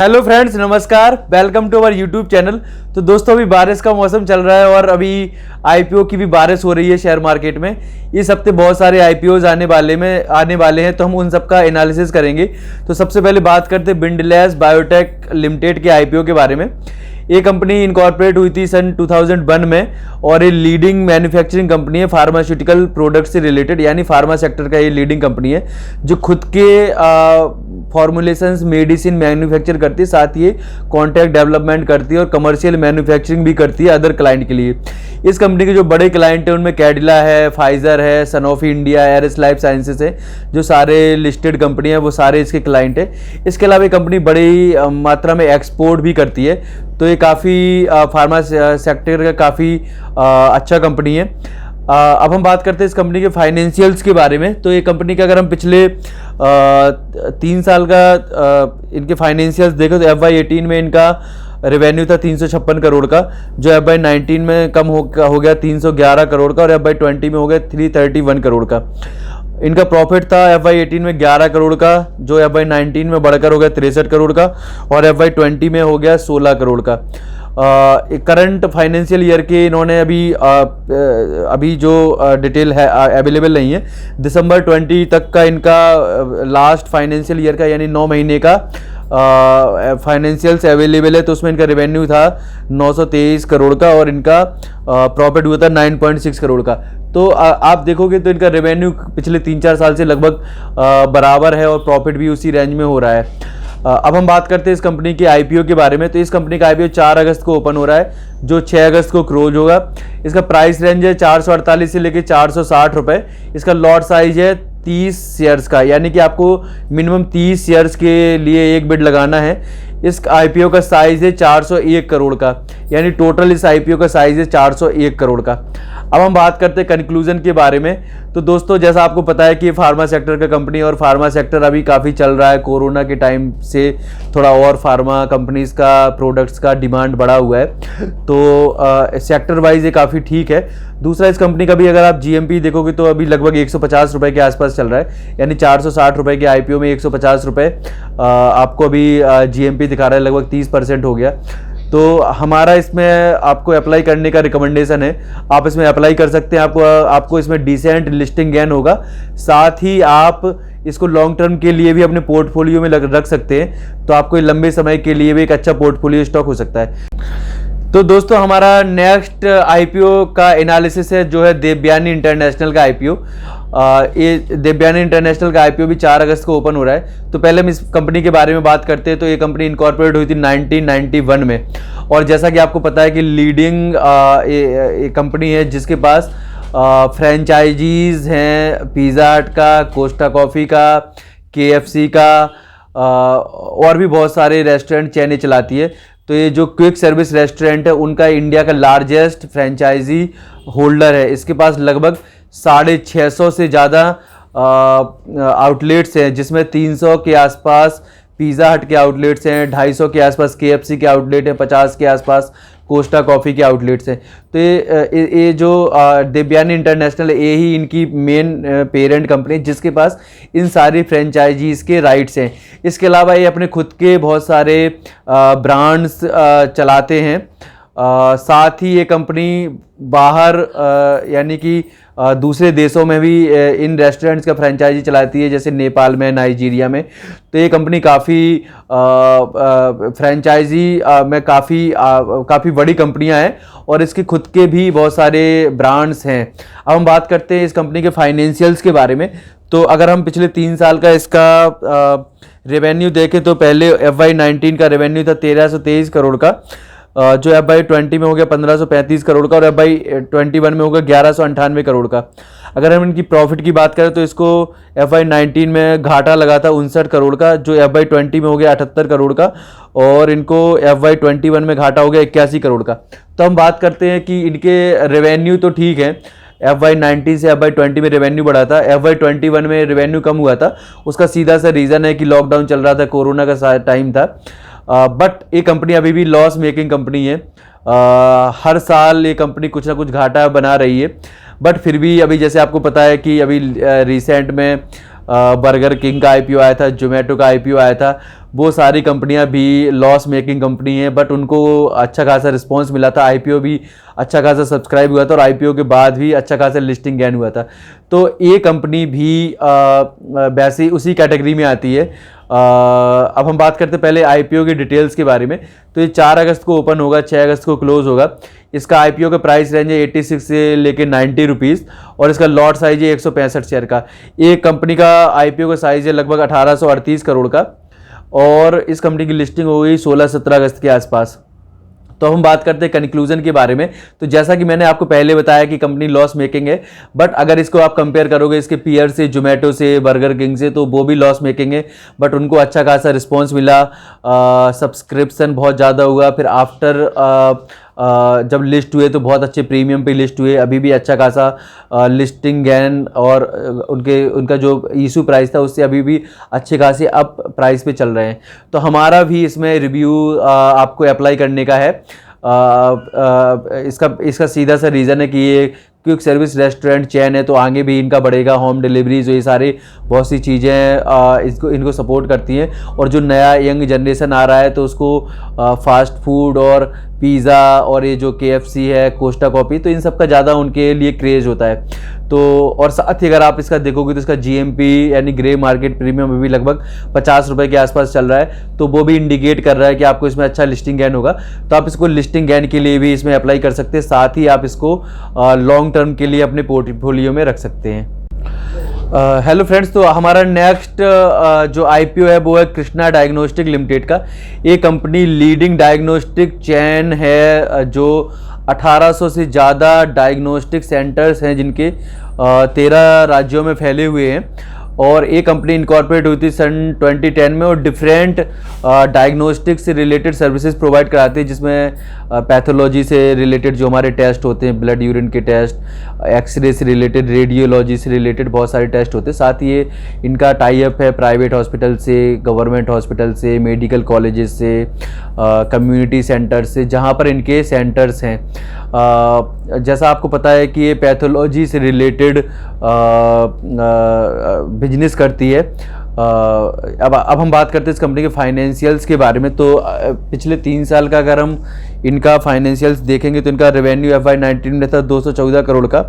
Hello friends, नमस्कार। Welcome to our YouTube channel. तो दोस्तों, अभी बारिश का मौसम चल रहा है और अभी आईपीओ की भी बारिश हो रही है शेयर मार्केट में। इस हफ्ते बहुत सारे आईपीओज आने वाले हैं, तो हम उन सब का एनालिसिस करेंगे। तो सबसे पहले बात करते हैं बिंडलैस बायोटेक लिमिटेड के आईपीओ के बारे में। ये कंपनी इनकॉर्पोरेट हुई थी सन 2001 में और ये लीडिंग मैन्युफैक्चरिंग कंपनी है फार्मास्यूटिकल प्रोडक्ट से रिलेटेड, यानी फार्मा सेक्टर का ये लीडिंग कंपनी है जो खुद के फॉर्मुलेशंस मेडिसिन मैन्युफैक्चर करती है, साथ ही कॉन्ट्रैक्ट डेवलपमेंट करती है और कमर्शियल मैन्युफैक्चरिंग भी करती है अदर क्लाइंट के लिए। इस कंपनी के जो बड़े क्लाइंट हैं उनमें कैडिला है, फाइजर है, Sanofi India, Eris life sciences है, जो सारे लिस्टेड कंपनी है वो सारे इसके क्लाइंट है। इसके अलावा ये कंपनी बड़ी मात्रा में एक्सपोर्ट भी करती है, तो ये काफ़ी फार्मा सेक्टर का काफ़ी अच्छा कंपनी है। अब हम बात करते हैं इस कंपनी के फाइनेंशियल्स के बारे में। तो ये कंपनी का अगर हम पिछले 3 साल का इनके फाइनेंशियल्स देखें तो FY18 में इनका रेवेन्यू था 356 करोड़ का, जो FY19 में कम हो गया 311 करोड़ का, और FY20 में हो गया 331 करोड़ का। इनका प्रॉफिट था FY18 में 11 करोड़ का, जो FY19 में बढ़कर हो गया 63 करोड़ का, और FY20 में हो गया 16 करोड़ का। करंट फाइनेंशियल ईयर के इन्होंने अभी जो डिटेल है अवेलेबल नहीं है। दिसंबर 20 तक का इनका लास्ट फाइनेंशियल ईयर का यानी 9 महीने का फाइनेंशियल्स अवेलेबल है। तो उसमें इनका रेवेन्यू था 923 करोड़ का और इनका प्रॉफिट हुआ था 9.6 करोड़ का। तो आप देखोगे तो इनका रेवेन्यू पिछले 3-4 साल से लगभग बराबर है और प्रॉफिट भी उसी रेंज में हो रहा है। अब हम बात करते हैं इस कंपनी के आईपीओ के बारे में। तो इस कंपनी का आईपीओ 4 अगस्त को ओपन हो रहा है, जो 6 अगस्त को क्लोज होगा। इसका प्राइस रेंज है 448 से लेकर 460 रुपये। इसका लॉट साइज है 30 शेयर्स का, यानी कि आपको मिनिमम 30 शेयर्स के लिए एक बिड लगाना है। इस आईपीओ का साइज है 401 करोड़ का, यानी टोटल इस आईपीओ का साइज है 401 करोड़ का। अब हम बात करते हैं कंक्लूजन के बारे में। तो दोस्तों, जैसा आपको पता है कि फार्मा सेक्टर का कंपनी और फार्मा सेक्टर अभी काफ़ी चल रहा है। कोरोना के टाइम से थोड़ा और फार्मा कंपनीज का प्रोडक्ट्स का डिमांड बढ़ा हुआ है, तो सेक्टर वाइज ये काफ़ी ठीक है। दूसरा, इस कंपनी का भी अगर आप जीएमपी देखोगे तो अभी लगभग 150 रुपये के आसपास चल रहा है, यानी 460 रुपये के आईपीओ में 150 रुपये आपको अभी जीएमपी दिखा रहा है, लगभग 30% हो गया। तो हमारा इसमें आपको अप्लाई करने का रिकमेंडेशन है, आप इसमें अप्लाई कर सकते हैं। आपको इसमें डिसेंट लिस्टिंग गेन होगा, साथ ही आप इसको लॉन्ग टर्म के लिए भी अपने पोर्टफोलियो में रख सकते हैं, तो आपको लंबे समय के लिए भी एक अच्छा पोर्टफोलियो स्टॉक हो सकता है। तो दोस्तों, हमारा नेक्स्ट आईपीओ का एनालिसिस है जो है देवयानी इंटरनेशनल का आईपीओ। ये देवयानी इंटरनेशनल का आईपीओ भी 4 अगस्त को ओपन हो रहा है। तो पहले हम इस कंपनी के बारे में बात करते हैं। तो ये कंपनी इनकॉर्पोरेट हुई थी 1991 में, और जैसा कि आपको पता है कि लीडिंग कंपनी है जिसके पास फ्रेंचाइजीज हैं पिज़्ज़ा हट का, कोस्टा कॉफ़ी का, KFC का, और भी बहुत सारे रेस्टोरेंट चेनें चलाती है। तो ये जो क्विक सर्विस रेस्टोरेंट है उनका इंडिया का लार्जेस्ट फ्रेंचाइजी होल्डर है। इसके पास लगभग 650 से ज़्यादा आउटलेट्स हैं, जिसमें 300 के आसपास पिज़्ज़ा हट के आउटलेट्स हैं, 250 के आसपास KFC के आउटलेट हैं, 50 के आसपास कोस्टा कॉफ़ी के आउटलेट्स हैं। तो ये जो देवयानी इंटरनेशनल है, ये ही इनकी मेन पेरेंट कंपनी है जिसके पास इन सारी फ्रेंचाइजीज़ के राइट्स हैं। इसके अलावा ये अपने खुद के बहुत सारे ब्रांड्स चलाते हैं। साथ ही ये कंपनी बाहर यानी कि दूसरे देशों में भी इन रेस्टोरेंट्स का फ्रेंचाइजी चलाती है, जैसे नेपाल में, नाइजीरिया में। तो ये कंपनी काफ़ी फ्रेंचाइजी में काफ़ी बड़ी कंपनियां हैं और इसके खुद के भी बहुत सारे ब्रांड्स हैं। अब हम बात करते हैं इस कंपनी के फाइनेंशियल्स के बारे में। तो अगर हम पिछले 3 साल का इसका रेवेन्यू देखें तो पहले FY19 का रेवेन्यू था 1323 करोड़ का, जो FY20 में हो गया 1535 करोड़ का, और FY21 में हो गया 1198 करोड़ का। अगर हम इनकी प्रॉफिट की बात करें तो इसको FY19 में घाटा लगा था 59 करोड़ का, जो FY20 में हो गया 78 करोड़ का, और इनको FY21 में घाटा हो गया 81 करोड़ का। तो हम बात करते हैं कि इनके रेवेन्यू तो ठीक है, FY19 से FY20 में रेवेन्यू बढ़ा था, FY21 में रेवेन्यू कम हुआ था। उसका सीधा सा रीज़न है कि लॉकडाउन चल रहा था, कोरोना का टाइम था। बट ये कंपनी अभी भी लॉस मेकिंग कंपनी है। हर साल ये कंपनी कुछ ना कुछ घाटा बना रही है, बट फिर भी अभी जैसे आपको पता है कि अभी रिसेंट में बर्गर किंग का आईपीओ आया था, जोमेटो का आईपीओ आया था, वो सारी कंपनियां भी लॉस मेकिंग कंपनी हैं, बट उनको अच्छा खासा रिस्पांस मिला था, आईपीओ भी अच्छा खासा सब्सक्राइब हुआ था और आईपीओ के बाद भी अच्छा खासा लिस्टिंग गेन हुआ था। तो ये कंपनी भी वैसे ही उसी कैटेगरी में आती है। अब हम बात करते हैं पहले आईपीओ की डिटेल्स के बारे में। तो ये 4 अगस्त को ओपन होगा, 6 अगस्त को क्लोज होगा। इसका आईपीओ का प्राइस रेंज है 86 से लेकर 90 रुपीज़ और इसका लॉट साइज है 165 शेयर का। एक कंपनी का आईपीओ का साइज है लगभग 1838 करोड़ का और इस कंपनी की लिस्टिंग हो गई 16-17 अगस्त के आसपास। तो हम बात करते हैं कंक्लूजन के बारे में। तो जैसा कि मैंने आपको पहले बताया कि कंपनी लॉस मेकिंग है, बट अगर इसको आप कंपेयर करोगे इसके पीयर से, जोमेटो से, बर्गर किंग से, तो वो भी लॉस मेकिंग है, बट उनको अच्छा खासा रिस्पॉन्स मिला, सब्सक्रिप्शन बहुत ज़्यादा हुआ, फिर आफ्टर जब लिस्ट हुए तो बहुत अच्छे प्रीमियम पे लिस्ट हुए, अभी भी अच्छा खासा लिस्टिंग गेन और उनका जो इशू प्राइस था उससे अभी भी अच्छे खासे अप प्राइस पे चल रहे हैं। तो हमारा भी इसमें रिव्यू आपको अप्लाई करने का है। इसका सीधा सा रीज़न है कि ये क्विक सर्विस रेस्टोरेंट चेन है, तो आगे भी इनका बढ़ेगा, होम डिलीवरीज, ये सारे बहुत सी चीज़ें इनको सपोर्ट करती हैं। और जो नया यंग जनरेशन आ रहा है तो उसको फास्ट फूड और पिज़्ज़ा और ये जो KFC है, कोस्टा कॉफ़ी, तो इन सब का ज़्यादा उनके लिए क्रेज़ होता है। तो और साथ ही अगर आप इसका देखोगे तो इसका GMP यानी ग्रे मार्केट प्रीमियम अभी लगभग 50 रुपये के आसपास चल रहा है, तो वो भी इंडिकेट कर रहा है कि आपको इसमें अच्छा लिस्टिंग गेन होगा। तो आप इसको लिस्टिंग गेन के लिए भी इसमें अप्लाई कर सकते हैं, साथ ही आप इसको लॉन्ग टर्म के लिए अपने पोर्टफोलियो में रख सकते हैं। हेलो फ्रेंड्स, तो हमारा नेक्स्ट जो आईपीओ है वो है कृष्णा डायग्नोस्टिक लिमिटेड का। ये कंपनी लीडिंग डायग्नोस्टिक चेन है जो 1800 से ज़्यादा डायग्नोस्टिक सेंटर्स हैं जिनके 13 राज्यों में फैले हुए हैं। और ये कंपनी इनकॉर्पोरेट हुई थी सन 2010 में और डिफरेंट डायग्नोस्टिक से रिलेटेड सर्विसेज प्रोवाइड कराती है, जिसमें पैथोलॉजी से रिलेटेड जो हमारे टेस्ट होते हैं, ब्लड यूरिन के टेस्ट, एक्सरे से रिलेटेड, रेडियोलॉजी से रिलेटेड बहुत सारे टेस्ट होते हैं। साथ ही ये इनका टाई अप है प्राइवेट हॉस्पिटल से, गवर्नमेंट हॉस्पिटल से, मेडिकल कॉलेजेस से, कम्युनिटी सेंटर से, जहाँ पर इनके सेंटर्स हैं। जैसा आपको पता है कि ये पैथोलॉजी से रिलेटेड बिजनेस करती है। अब हम बात करते हैं इस कंपनी के फाइनेंशियल्स के बारे में। तो पिछले 3 साल का अगर हम इनका फाइनेंशियल्स देखेंगे तो इनका रेवेन्यू FY19 में था 214 करोड़ का,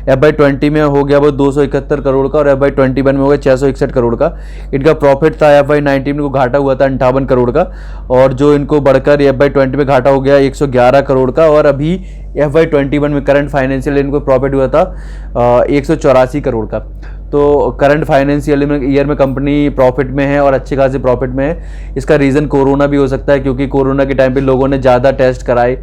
FY20 में हो गया वो 271 करोड़ का और FY21 में हो गया 661 करोड़ का। इनका प्रॉफिट था FY19 में को घाटा हुआ था 58 करोड़ का और जो इनको बढ़कर FY20 में घाटा हो गया 111 करोड़ का और अभी FY21 में करंट फाइनेंशियल इनको प्रॉफिट हुआ था 184 करोड़ का। तो करंट फाइनेंशियल ईयर में कंपनी प्रॉफिट में है और अच्छे खासे प्रॉफिट में है। इसका रीज़न कोरोना भी हो सकता है, क्योंकि कोरोना के टाइम पे लोगों ने ज़्यादा टेस्ट कराए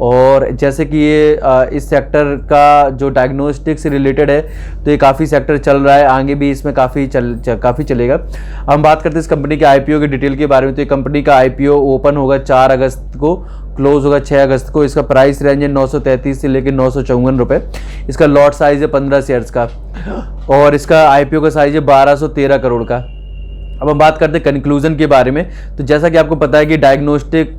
और जैसे कि ये इस सेक्टर का जो डायग्नोस्टिक से रिलेटेड है तो ये काफ़ी सेक्टर चल रहा है, आगे भी इसमें काफ़ी चलेगा। हम बात करते हैं इस कंपनी के आईपीओ के डिटेल के बारे में। तो ये कंपनी का आईपीओ ओपन होगा 4 अगस्त को, क्लोज होगा 6 अगस्त को। इसका प्राइस रेंज है 933 से लेकर 954 रुपये। इसका लॉट साइज है 15 शेयर्स का और इसका आईपीओ का साइज है 1213 करोड़ का। अब हम बात करते हैं कंक्लूजन के बारे में। तो जैसा कि आपको पता है कि डायग्नोस्टिक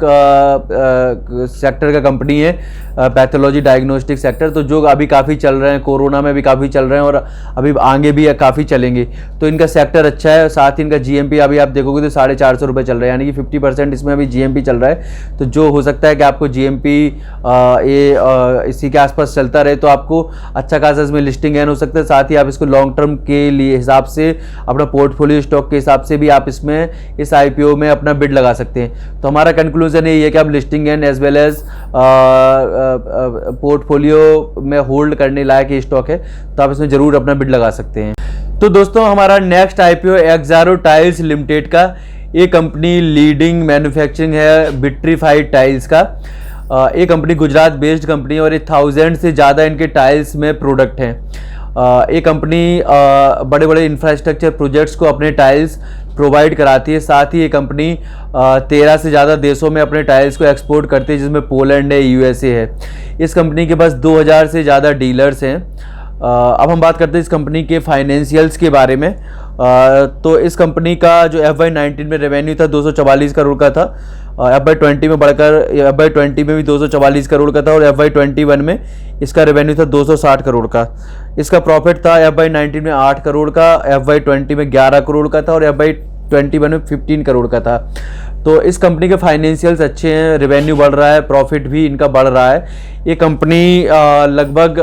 सेक्टर का कंपनी है, पैथोलॉजी डायग्नोस्टिक सेक्टर, तो जो अभी काफ़ी चल रहे हैं, कोरोना में भी काफ़ी चल रहे हैं और अभी आगे भी काफ़ी चलेंगे। तो इनका सेक्टर अच्छा है। साथ ही इनका GMP अभी आप देखोगे तो 450 रुपये चल रहा है, यानी कि 50% इसमें अभी GMP चल रहा है। तो जो हो सकता है कि आपको GMP इसी के आसपास चलता रहे तो आपको अच्छा खासा इसमें लिस्टिंग गेन हो सकता है। साथ ही आप इसको लॉन्ग टर्म के लिए हिसाब से अपना पोर्टफोलियो स्टॉक के हिसाब से भी आप इसमें इस आईपीओ में अपना बिड लगा सकते हैं। तो हमारा कंक्लूजन यही है कि आप listing gain as well as portfolio में होल्ड करने लायक ये स्टॉक है, तो आप इसमें जरूर अपना बिड लगा सकते हैं। तो दोस्तों हमारा next IPO Exxaro tiles limited का। ये कंपनी लीडिंग मैन्युफैक्चरिंग है विट्रीफाइड टाइल्स का। ये कंपनी गुजरात बेस्ड कंपनी है और 1000 से ज़्यादा इनके टाइल्स में प्रोडक्ट हैं। ये कंपनी बड़े बड़े इंफ्रास्ट्रक्चर प्रोजेक्ट्स को अपने टाइल्स प्रोवाइड कराती है। साथ ही ये कंपनी 13 से ज़्यादा देशों में अपने टाइल्स को एक्सपोर्ट करती है, जिसमें पोलैंड है, USA है। इस कंपनी के पास 2000 से ज़्यादा डीलर्स हैं। अब हम बात करते हैं इस कंपनी के फाइनेंशियल्स के बारे में। तो इस कंपनी का जो FY19 में रेवेन्यू था 244 करोड़ का था FY20 में बढ़कर FY20 में भी 244 करोड़ का था और FY21 में इसका रेवेन्यू था 260 करोड़ का। इसका प्रॉफिट था FY19 में 8 करोड़ का, FY20 में 11 करोड़ का था और FY21 में 15 करोड़ का था। तो इस कंपनी के फाइनेंशियल्स अच्छे हैं, रेवेन्यू बढ़ रहा है, प्रॉफिट भी इनका बढ़ रहा है। ये कंपनी लगभग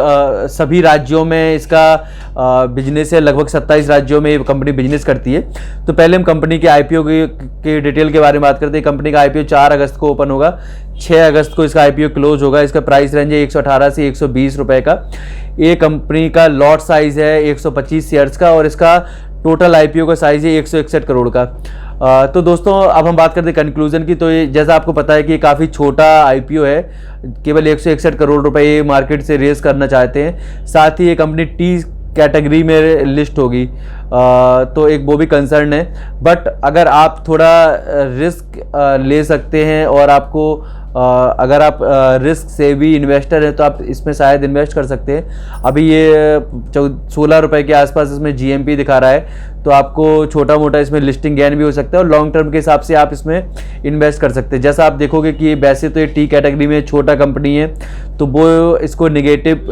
सभी राज्यों में इसका बिजनेस है, लगभग 27 राज्यों में ये कंपनी बिजनेस करती है। तो पहले हम कंपनी के IPO के डिटेल के बारे में बात करते हैं। कंपनी का IPO 4 अगस्त को ओपन होगा, 6 अगस्त को इसका IPO क्लोज होगा। इसका प्राइस रेंज है 118 से 120 रुपये का। ये कंपनी का लॉट साइज है 125 शेयर्स का और इसका टोटल IPO का साइज है 161 करोड़ का। तो दोस्तों अब हम बात करते हैं कंक्लूजन की। तो ये जैसा आपको पता है कि ये काफ़ी छोटा IPO है, केवल 161 करोड़ रुपए ये मार्केट से रेस करना चाहते हैं। साथ ही ये कंपनी टी कैटेगरी में लिस्ट होगी, तो एक वो भी कंसर्न है। बट अगर आप थोड़ा रिस्क ले सकते हैं और आपको अगर आप रिस्क से भी इन्वेस्टर हैं तो आप इसमें शायद इन्वेस्ट कर सकते हैं। अभी ये 16 रुपये के आसपास इसमें GMP दिखा रहा है, तो आपको छोटा मोटा इसमें लिस्टिंग गेन भी हो सकता है और लॉन्ग टर्म के हिसाब से आप इसमें इन्वेस्ट कर सकते हैं। जैसा आप देखोगे कि वैसे तो ये टी कैटेगरी में छोटा कंपनी है, तो वो इसको निगेटिव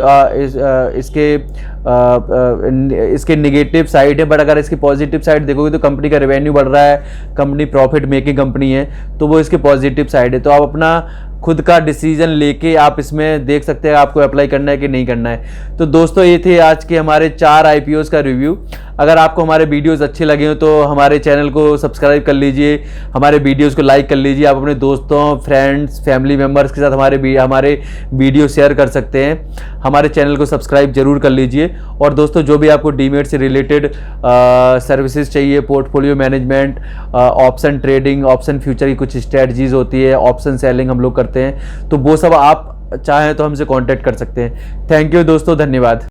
इसके निगेटिव साइड है। बट अगर इसकी पॉजिटिव साइड देखोगे तो कंपनी का रेवेन्यू बढ़ रहा है, कंपनी प्रॉफिट मेकिंग कंपनी है, तो वो इसके पॉजिटिव साइड है। तो आप अपना खुद का डिसीजन लेके आप इसमें देख सकते हैं आपको अप्लाई करना है कि नहीं करना है। तो दोस्तों ये थे आज के हमारे 4 IPOs का रिव्यू। अगर आपको हमारे वीडियोस अच्छे लगे हो तो हमारे चैनल को सब्सक्राइब कर लीजिए, हमारे वीडियोस को लाइक कर लीजिए। आप अपने दोस्तों, फ्रेंड्स, फैमिली मेम्बर्स के साथ हमारे वीडियो शेयर कर सकते हैं। हमारे चैनल को सब्सक्राइब जरूर कर लीजिए। और दोस्तों जो भी आपको डीमेट से रिलेटेड सर्विसेज चाहिए, portfolio management, option trading, option future की कुछ स्ट्रेटजीज होती है, ऑप्शन सेलिंग हम लोग करते हैं, तो वो सब आप चाहें तो हमसे कांटेक्ट कर सकते हैं। थैंक यू दोस्तों, धन्यवाद।